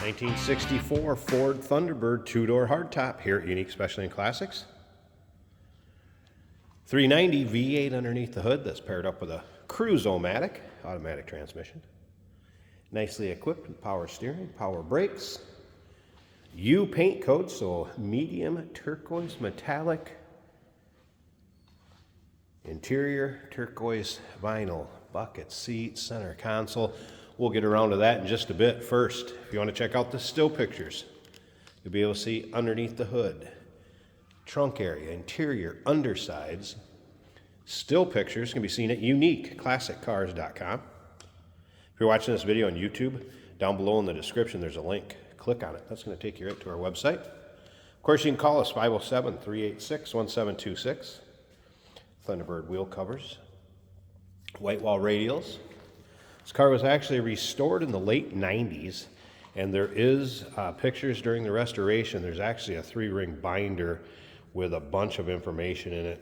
1964 Ford Thunderbird two-door hardtop here at Unique Specialty and Classics. 390 V8 underneath the hood that's paired up with a Cruise-O-Matic automatic transmission. Nicely equipped with power steering, power brakes. U paint code, so medium turquoise metallic. Interior turquoise vinyl, bucket seats, center console. We'll get around to that in just a bit. First, if you want to check out the still pictures, you'll be able to see underneath the hood, trunk area, interior, undersides. Still pictures can be seen at uniqueclassiccars.com. If you're watching this video on YouTube, down below in the description there's a link. Click on it. That's going to take you right to our website. Of course, you can call us 507-386-1726. Thunderbird wheel covers, white wall radials. This car was actually restored in the late 90s, and there is pictures during the restoration. There's actually a 3-ring binder with a bunch of information in it.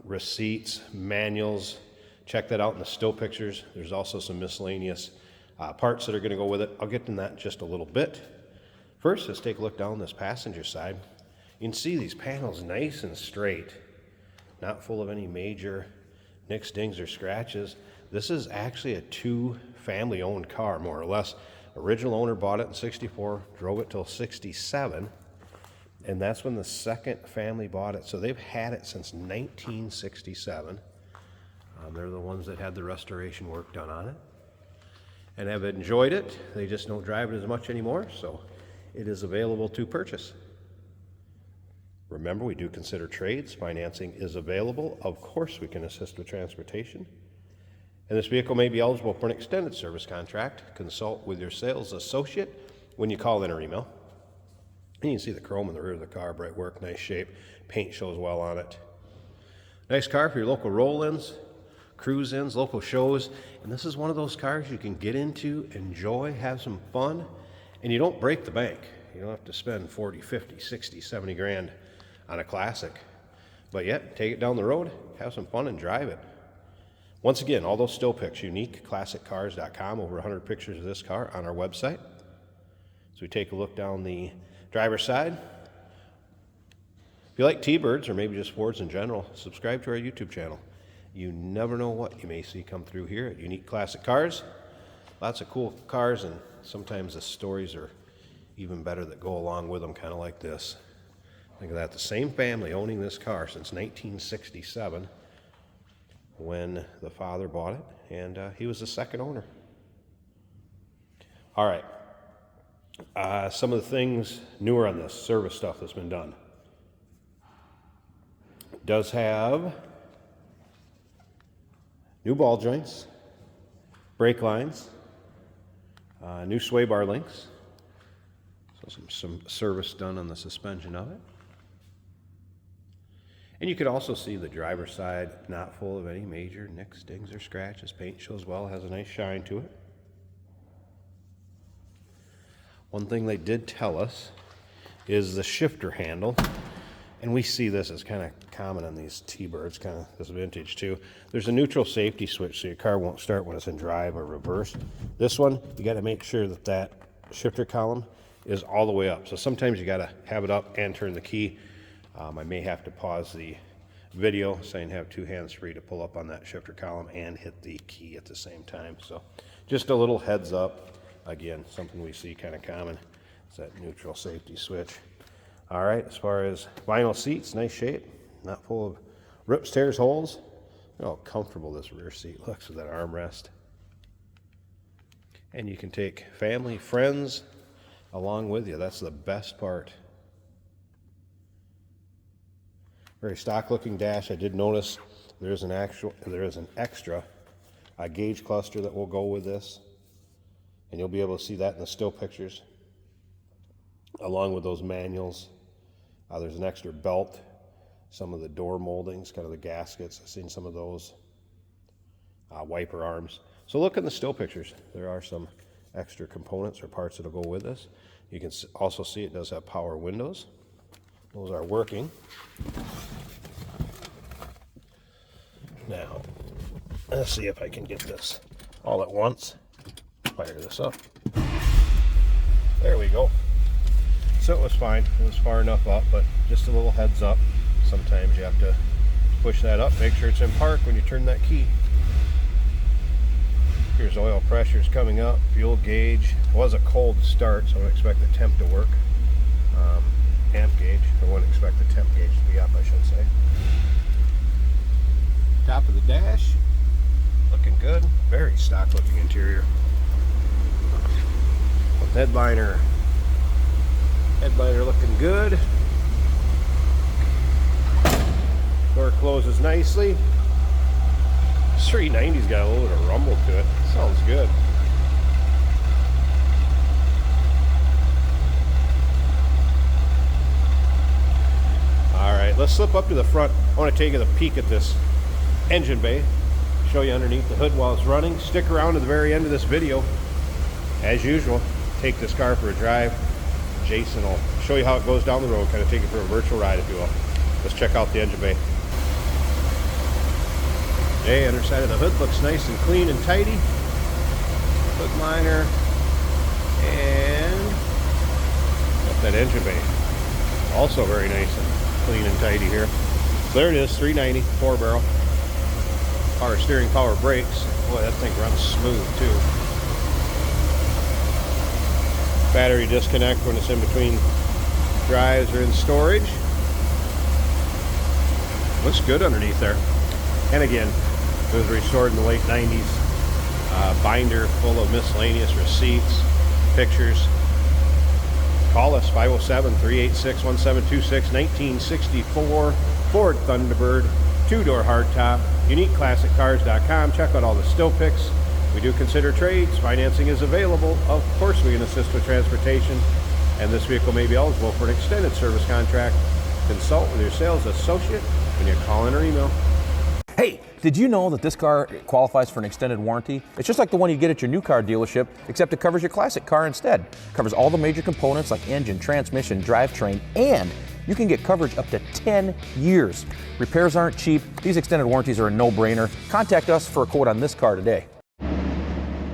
Receipts, manuals. Check that out in the still pictures. There's also some miscellaneous parts that are going to go with it. I'll get to that in just a little bit. First, let's take a look down this passenger side. You can see these panels nice and straight, not full of any major nicks, dings, or scratches. This is actually a two-family owned car, more or less. Original owner bought it in '64, drove it till '67, and that's when the second family bought it. So they've had it since 1967. They're the ones that had the restoration work done on it and have enjoyed it. They just don't drive it as much anymore, so it is available to purchase. Remember, we do consider trades. Financing is available. Of course, we can assist with transportation. And this vehicle may be eligible for an extended service contract. Consult with your sales associate when you call in or email. And you can see the chrome in the rear of the car, bright work, nice shape. Paint shows well on it. Nice car for your local roll-ins, cruise-ins, local shows. And this is one of those cars you can get into, enjoy, have some fun, and you don't break the bank. You don't have to spend 40, 50, 60, 70 grand on a classic. But yet, take it down the road, have some fun, and drive it. Once again, all those still pics, uniqueclassiccars.com, over 100 pictures of this car on our website. So we take a look down the driver's side. If you like T-Birds, or maybe just Fords in general, subscribe to our YouTube channel. You never know what you may see come through here at Unique Classic Cars. Lots of cool cars, and sometimes the stories are even better that go along with them, kind of like this. Think of that, the same family owning this car since 1967 when the father bought it, and he was the second owner. All right, some of the things newer on this, service stuff that's been done. It does have new ball joints, brake lines, new sway bar links, so some service done on the suspension of it. And you could also see the driver's side not full of any major nicks, dings, or scratches. Paint shows well, has a nice shine to it. One thing they did tell us is the shifter handle, and we see this as kind of common on these T-Birds, kind of this vintage too. There's a neutral safety switch so your car won't start when it's in drive or reverse. This one, you got to make sure that that shifter column is all the way up. So sometimes you got to have it up and turn the key. I may have to pause the video saying have two hands free to pull up on that shifter column and hit the key at the same time. So just a little heads up. Again, something we see kind of common is that neutral safety switch. All right, as far as vinyl seats, nice shape, not full of rips, tears, holes. Look how comfortable this rear seat looks with that armrest. And you can take family, friends along with you. That's the best part. Very stock looking dash. I did notice there is an extra gauge cluster that will go with this, and you'll be able to see that in the still pictures along with those manuals. There's an extra belt, some of the door moldings, kind of the gaskets. I've seen some of those wiper arms. So look in the still pictures. There are some extra components or parts that will go with this. You can also see it does have power windows. Those are working. Now, let's see if I can get this all at once. Fire this up. There we go. So it was fine. It was far enough up, but just a little heads up. Sometimes you have to push that up, make sure it's in park when you turn that key. Here's oil pressures coming up, fuel gauge. It was a cold start, so I wouldn't expect the temp to work. Amp gauge, I wouldn't expect the temp gauge to be up, I should say. Top of the dash, looking good. Very stock looking interior. Headliner looking good. Door closes nicely. 390's got a little bit of rumble to it. Sounds good. Alright, let's slip up to the front. I want to take a peek at this engine bay. Show you underneath the hood while it's running. Stick around to the very end of this video. As usual, take this car for a drive. Jason will show you how it goes down the road, kind of take it for a virtual ride, if you will. Let's check out the engine bay. Okay, underside of the hood looks nice and clean and tidy. Hood liner, and got that engine bay. Also very nice and clean and tidy here. So there it is, 390, 4-barrel. Power steering, power brakes. Boy, that thing runs smooth too. Battery disconnect when it's in between drives or in storage. Looks good underneath there. And again, it was restored in the late 90s. Binder full of miscellaneous receipts, pictures. Call us, 507-386-1726, 1964 Ford Thunderbird, 2-door hardtop, uniqueclassiccars.com. Check out all the still pics. We do consider trades. Financing is available. Of course, we can assist with transportation, and this vehicle may be eligible for an extended service contract. Consult with your sales associate when you call in or email. Hey, did you know that this car qualifies for an extended warranty? It's just like the one you get at your new car dealership, except it covers your classic car instead. It covers all the major components like engine, transmission, drivetrain, and you can get coverage up to 10 years. Repairs aren't cheap. These extended warranties are a no-brainer. Contact us for a quote on this car today.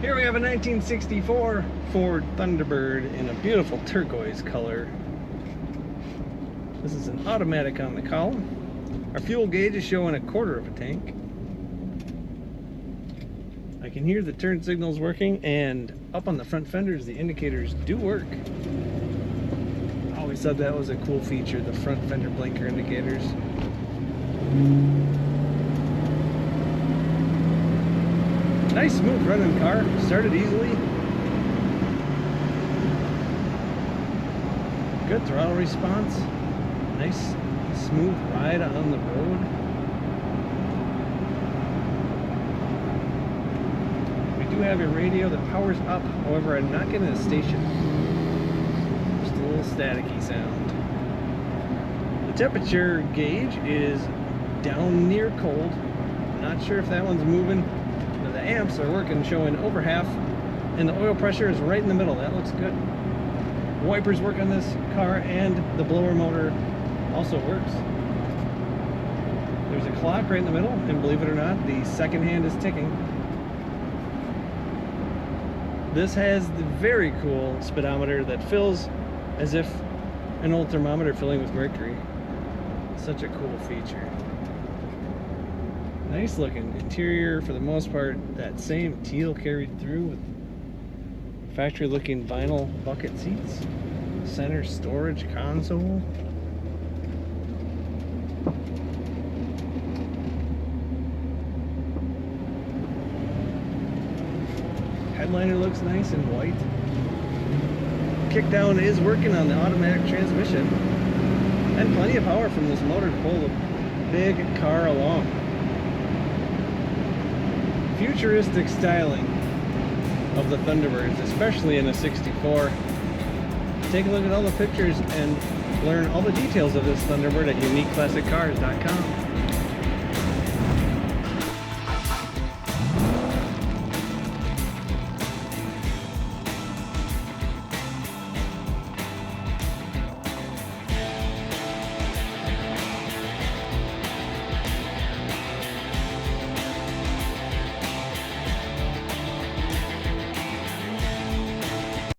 Here we have a 1964 Ford Thunderbird in a beautiful turquoise color. This is an automatic on the column. Our fuel gauge is showing 1/4 of a tank. I can hear the turn signals working, and up on the front fenders the indicators do work. I always thought that was a cool feature, the front fender blinker indicators. Nice smooth running car, started easily. Good throttle response. Nice smooth ride on the road. We do have a radio that powers up, however I'm not getting a station. Just a little staticky sound. The temperature gauge is down near cold. Not sure if that one's moving. The amps are working, showing over half, and the oil pressure is right in the middle. That looks good. Wipers work on this car, and the blower motor also works. There's a clock right in the middle, and believe it or not, the second hand is ticking. This has the very cool speedometer that fills as if an old thermometer filling with mercury. Such a cool feature. Nice looking interior for the most part. That same teal carried through with factory looking vinyl bucket seats. Center storage console. Headliner looks nice and white. Kickdown is working on the automatic transmission. And plenty of power from this motor to pull the big car along. Futuristic styling of the Thunderbirds, especially in a 64. Take a look at all the pictures and learn all the details of this Thunderbird at uniqueclassiccars.com.